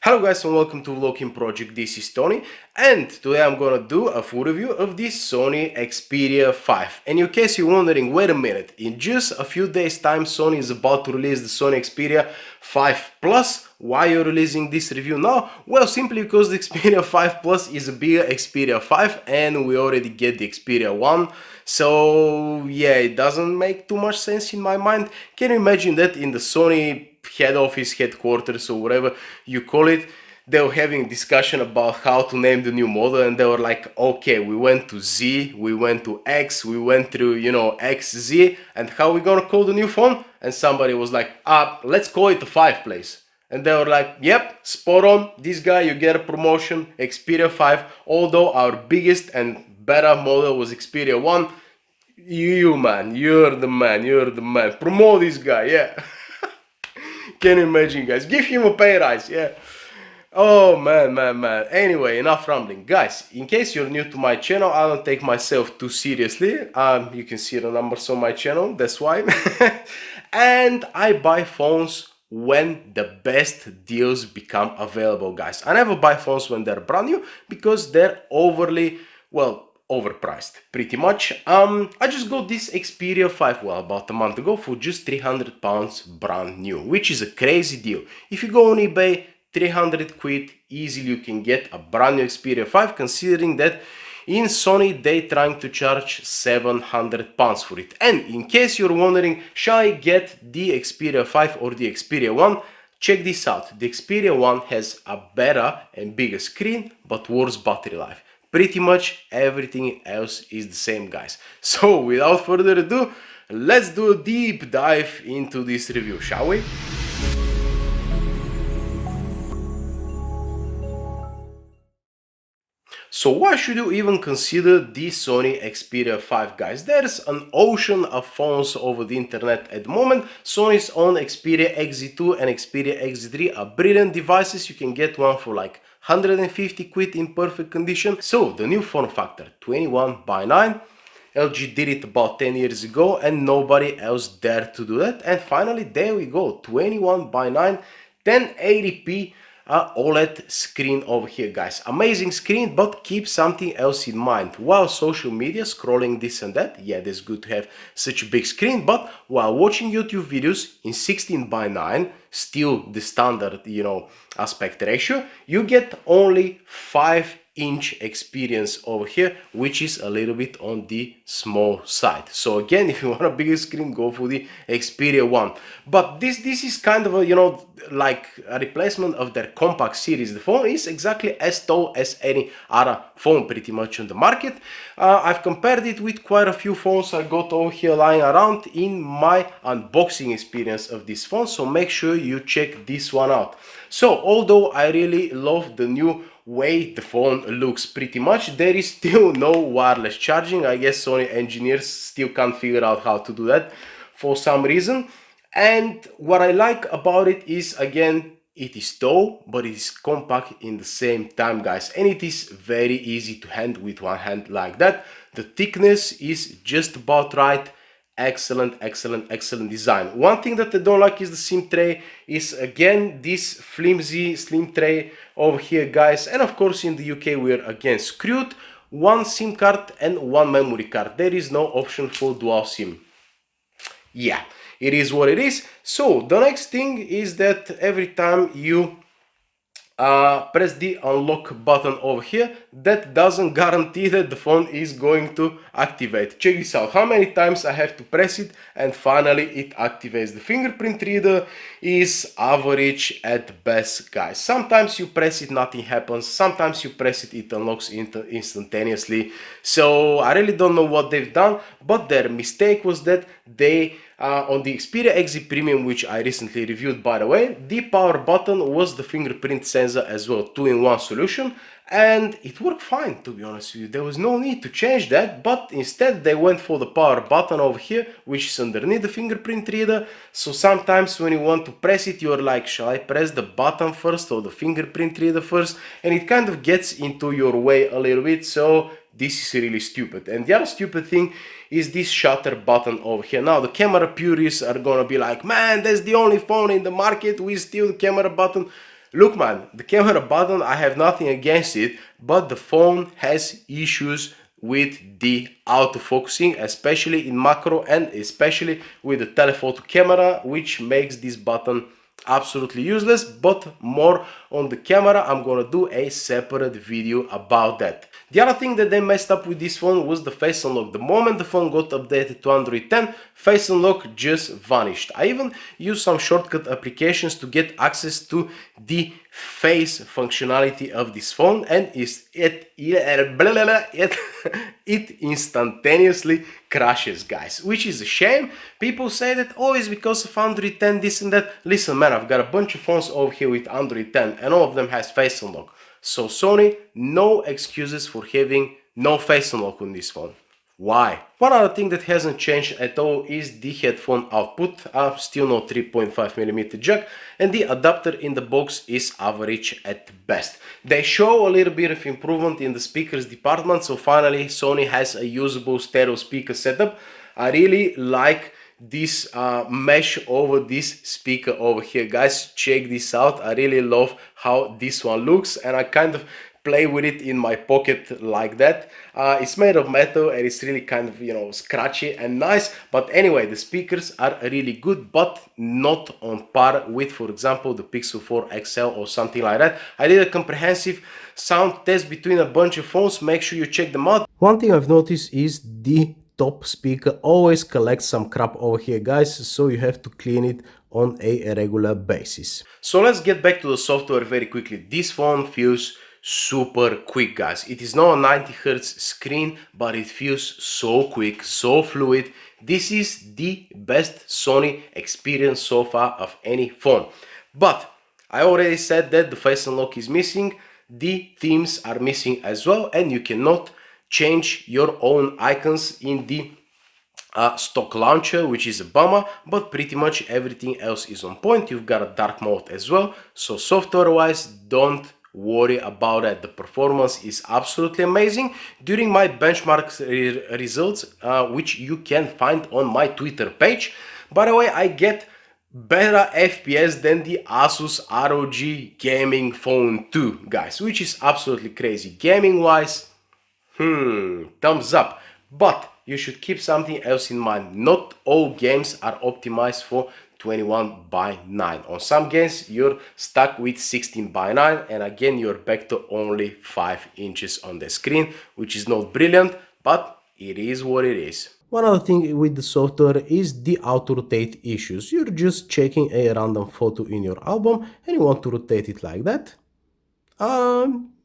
Hello guys and welcome to volokinproject. This is Tony and today I'm gonna do a full review of this Sony Xperia 5. And in case you're wondering, wait a minute, in just a few days time Sony is about to release the Sony Xperia 5 Plus. Why you're releasing this review now? Well, simply because the Xperia 5 Plus is a bigger Xperia 5 and we already get the Xperia 1. So yeah, it doesn't make too much sense in my mind. Can you imagine that in the Sony head office, headquarters, or whatever you call it, they were having discussion about how to name the new model, and they were like, okay, we went to Z, we went to X, we went through, XZ, and how we gonna call the new phone? And somebody was like, let's call it the 5 place. And they were like, yep, spot on, this guy, you get a promotion, Xperia 5, although our biggest and better model was Xperia 1. You man, you're the man, promote this guy, yeah. Can you imagine, guys? Give him a pay rise, yeah. Oh man. Anyway, enough rambling, guys. In case you're new to my channel, I don't take myself too seriously. You can see the numbers on my channel, that's why. And I buy phones when the best deals become available, guys. I never buy phones when they're brand new because they're overpriced, pretty much. I just got this Xperia 5, about a month ago for just £300 brand new, which is a crazy deal. If you go on eBay, 300 quid, easily you can get a brand new Xperia 5, considering that in Sony they trying to charge £700 for it. And in case you're wondering, shall I get the Xperia 5 or the Xperia 1? Check this out, the Xperia 1 has a better and bigger screen, but worse battery life. Pretty much everything else is the same, guys. So without further ado, let's do a deep dive into this review, shall we? So why should you even consider the Sony Xperia 5, guys? There's an ocean of phones over the internet at the moment. Sony's own Xperia XZ2 and Xperia XZ3 are brilliant devices. You can get one for like 150 quid in perfect condition. So the new form factor, 21:9. LG did it about 10 years ago and nobody else dared to do that. And finally, there we go, 21:9, 1080p OLED screen over here, guys. Amazing screen, but keep something else in mind. While social media, scrolling this and that, yeah, that's good to have such a big screen, but while watching YouTube videos in 16:9, still the standard, aspect ratio, you get only 5-inch experience over here, which is a little bit on the small side. So again, if you want a bigger screen, go for the Xperia 1. But this is kind of a, like a replacement of their compact series. The phone is exactly as tall as any other phone pretty much on the market. I've compared it with quite a few phones I got over here lying around in my unboxing experience of this phone, so make sure you check this one out. So although I really love the new way the phone looks, pretty much there is still no wireless charging. I guess Sony engineers still can't figure out how to do that for some reason. And what I like about it is, again, it is tall, but it is compact in the same time, guys. And it is very easy to handle with one hand like that. The thickness is just about right. Excellent design. One thing that I don't like is the SIM tray. Is again this flimsy slim tray over here, guys. And of course in the UK we're again screwed. One SIM card and one memory card. There is no option for dual SIM. Yeah, it is what it is. So the next thing is that every time you press the unlock button over here, that doesn't guarantee that the phone is going to activate. Check this out, how many times I have to press it and finally it activates. The fingerprint reader is average at best, guys. Sometimes you press it, nothing happens. Sometimes you press it, it unlocks instantaneously. So I really don't know what they've done, but their mistake was that they on the Xperia XZ Premium, which I recently reviewed by the way, the power button was the fingerprint sensor as well, 2-in-1 solution, and it worked fine, to be honest with you. There was no need to change that, but instead they went for the power button over here, which is underneath the fingerprint reader. So sometimes when you want to press it, you're like, shall I press the button first or the fingerprint reader first? And it kind of gets into your way a little bit, so this is really stupid. And the other stupid thing is this shutter button over here. Now the camera purists are gonna be like, man, that's the only phone in the market with still the camera button. Look man, the camera button, I have nothing against it, but the phone has issues with the autofocusing, especially in macro and especially with the telephoto camera, which makes this button absolutely useless. But more on the camera, I'm gonna do a separate video about that. The other thing that they messed up with this phone was the face unlock. The moment the phone got updated to Android 10, face unlock just vanished. I even used some shortcut applications to get access to the face functionality of this phone, and it instantaneously crashes, guys, which is a shame. People say that, oh, it's because of Android 10, this and that. Listen man, I've got a bunch of phones over here with Android 10 and all of them has face unlock. So Sony, no excuses for having no face unlock on this phone. Why? One other thing that hasn't changed at all is the headphone output. Still no 3.5mm jack, and the adapter in the box is average at best. They show a little bit of improvement in the speakers department, so finally Sony has a usable stereo speaker setup. I really like this mesh over this speaker over here, guys. Check this out. I really love how this one looks, and I kind of play with it in my pocket like that. It's made of metal and it's really kind of, you know, scratchy and nice. But anyway, the speakers are really good, but not on par with, for example, the Pixel 4 XL or something like that. I did a comprehensive sound test between a bunch of phones. Make sure you check them out. One thing I've noticed is the top speaker always collects some crap over here, guys, so you have to clean it on a regular basis. So let's get back to the software very quickly. This phone feels super quick, guys. It is not a 90 Hz screen, but it feels so quick, so fluid. This is the best Sony experience so far of any phone. But I already said that the face unlock is missing, the themes are missing as well, and you cannot change your own icons in the stock launcher, which is a bummer, but pretty much everything else is on point. You've got a dark mode as well, so software wise, don't worry about it. The performance is absolutely amazing. During my benchmark results, which you can find on my Twitter page, by the way, I get better FPS than the Asus ROG gaming phone 2, guys, which is absolutely crazy. Gaming wise, thumbs up. But you should keep something else in mind. Not all games are optimized for 21:9. On some games you're stuck with 16:9, and again you're back to only 5 inches on the screen, which is not brilliant, but it is what it is. One other thing with the software is the auto rotate issues. You're just checking a random photo in your album and you want to rotate it like that.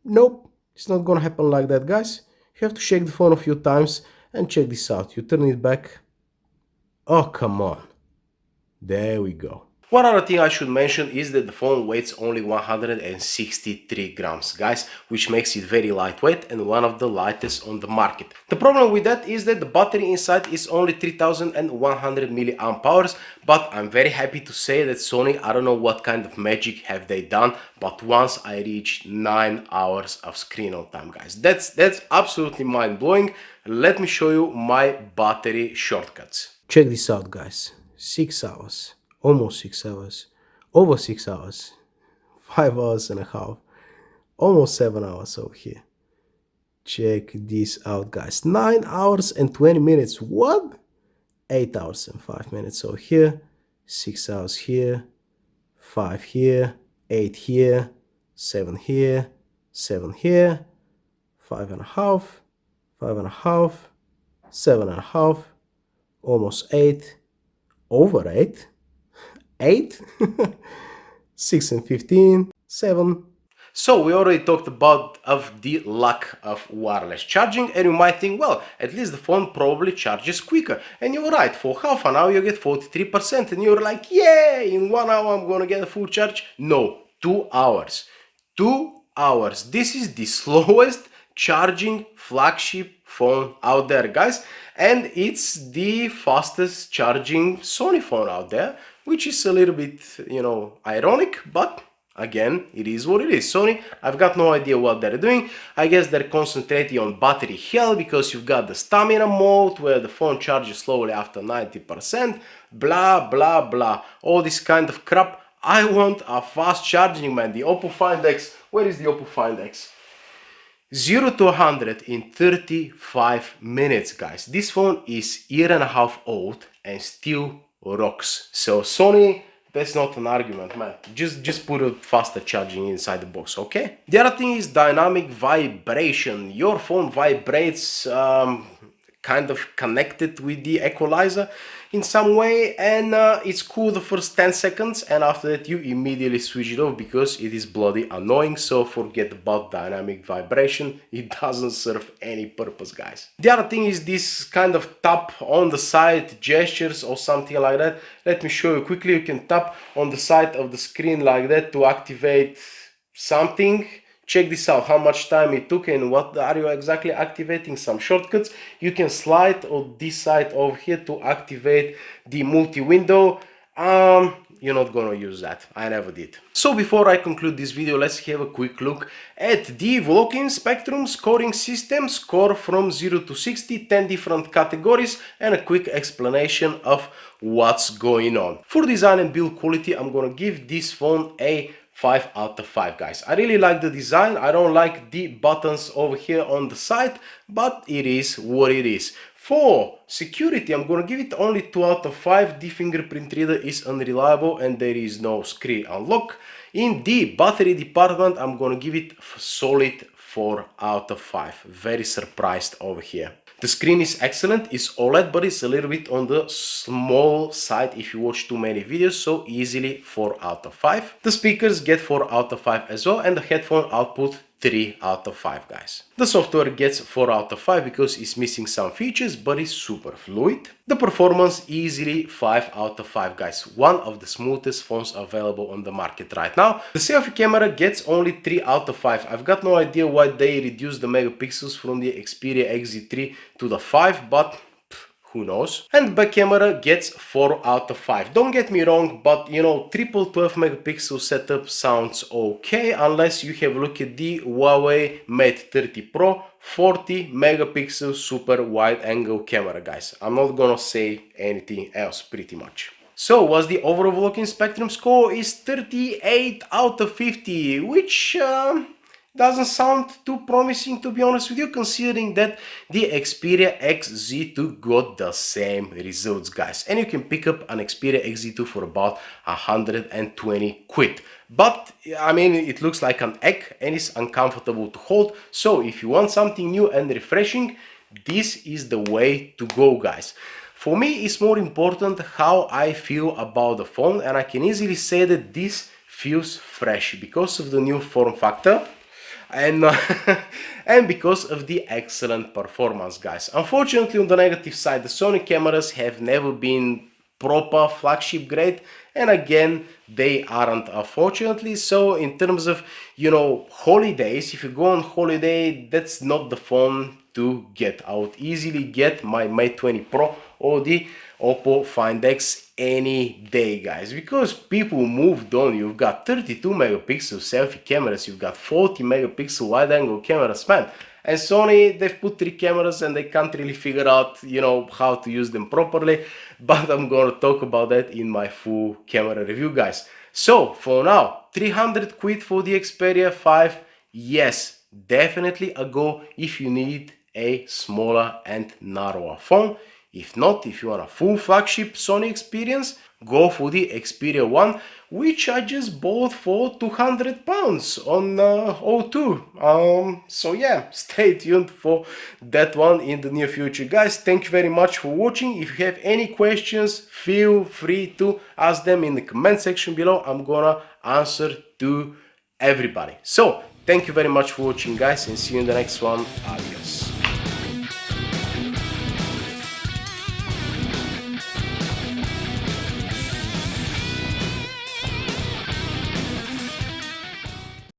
Nope, it's not gonna happen like that, guys. You have to shake the phone a few times, and check this out. You turn it back. Oh, come on. There we go. One other thing I should mention is that the phone weighs only 163 grams, guys, which makes it very lightweight and one of the lightest on the market. The problem with that is that the battery inside is only 3100 milliamp hours, but I'm very happy to say that Sony, I don't know what kind of magic have they done, but once I reached 9 hours of screen on time, guys. That's absolutely mind-blowing. Let me show you my battery shortcuts. Check this out, guys. 6 hours. Almost 6 hours, over 6 hours, 5 hours and a half, almost 7 hours over here. Check this out, guys. 9 hours and 20 minutes. What? 8 hours and 5 minutes over here, 6 hours here, 5 here, 8 here, 7 here, 7 here, 5.5, 5.5, 7.5, almost 8, over 8. 8, 6 and 15, 7. So we already talked about the lack of wireless charging, and you might think, well, at least the phone probably charges quicker. And you're right, for half an hour you get 43%, and you're like, yeah, in 1 hour I'm gonna get a full charge. No, 2 hours. 2 hours. This is the slowest charging flagship phone out there, guys, and it's the fastest charging Sony phone out there, which is a little bit, you know, ironic, but again, it is what it is. Sony, I've got no idea what they're doing. I guess they're concentrating on battery health because you've got the stamina mode where the phone charges slowly after 90%, blah, blah, blah. All this kind of crap, I want a fast charging, man. The Oppo Find X, where is the Oppo Find X? 0 to 100 in 35 minutes, guys. This phone is year and a half old and still rocks. So Sony, that's not an argument, man. Just put a faster charging inside the box, okay? The other thing is dynamic vibration. Your phone vibrates kind of connected with the equalizer in some way, and it's cool the first 10 seconds, and after that you immediately switch it off because it is bloody annoying. So forget about dynamic vibration, it doesn't serve any purpose, guys. The other thing is this kind of tap on the side gestures or something like that. Let me show you quickly. You can tap on the side of the screen like that to activate something. Check this out, how much time it took and what are you exactly activating, some shortcuts. You can slide on this side over here to activate the multi-window. You're not gonna use that, I never did. So before I conclude this video, let's have a quick look at the Volokin Spectrum scoring system. Score from 0 to 60, 10 different categories, and a quick explanation of what's going on. For design and build quality, I'm gonna give this phone a 5 out of 5, guys. I really like the design. I don't like the buttons over here on the side, but it is what it is. For security, I'm gonna give it only 2 out of 5. The fingerprint reader is unreliable and there is no screen unlock. In the battery department, I'm gonna give it solid 4 out of 5. Very surprised over here. The screen is excellent, it's OLED, but it's a little bit on the small side if you watch too many videos, so easily 4 out of 5. The speakers get 4 out of 5 as well, and the headphone output 3 out of 5, guys. The software gets 4 out of 5 because it's missing some features, but it's super fluid. The performance easily 5 out of 5, guys. One of the smoothest phones available on the market right now. The selfie camera gets only 3 out of 5. I've got no idea why they reduced the megapixels from the Xperia XZ3 to the 5, but who knows. And back camera gets 4 out of 5. Don't get me wrong, but you know, triple 12 megapixel setup sounds okay, unless you have a look at the Huawei Mate 30 Pro 40 megapixel super wide angle camera, guys. I'm not gonna say anything else pretty much. So what's the overall Volokin Spectrum score? Is 38 out of 50, which doesn't sound too promising, to be honest with you, considering that the Xperia XZ2 got the same results, guys. And you can pick up an Xperia XZ2 for about 120 quid. But I mean, it looks like an egg and it's uncomfortable to hold. So if you want something new and refreshing, this is the way to go, guys. For me, it's more important how I feel about the phone, and I can easily say that this feels fresh because of the new form factor. And, and because of the excellent performance, guys. Unfortunately, on the negative side, the Sony cameras have never been proper flagship grade, and again, they aren't, unfortunately. So in terms of, you know, holidays, if you go on holiday, that's not the phone to get. I would easily get my Mate 20 Pro or the Oppo Find X any day, guys, because people moved on. You've got 32 megapixel selfie cameras, you've got 40 megapixel wide angle cameras, man. And Sony, they've put 3 cameras and they can't really figure out, you know, how to use them properly. But I'm gonna talk about that in my full camera review, guys. So for now, 300 quid for the Xperia 5. Yes, definitely a go if you need a smaller and narrower phone. If not, if you want a full flagship Sony experience, go for the Xperia 1, which I just bought for £200 on O2. So yeah, stay tuned for that one in the near future, guys. Thank you very much for watching. If you have any questions, feel free to ask them in the comment section below. I'm gonna answer to everybody. So thank you very much for watching, guys, and see you in the next one. Adios.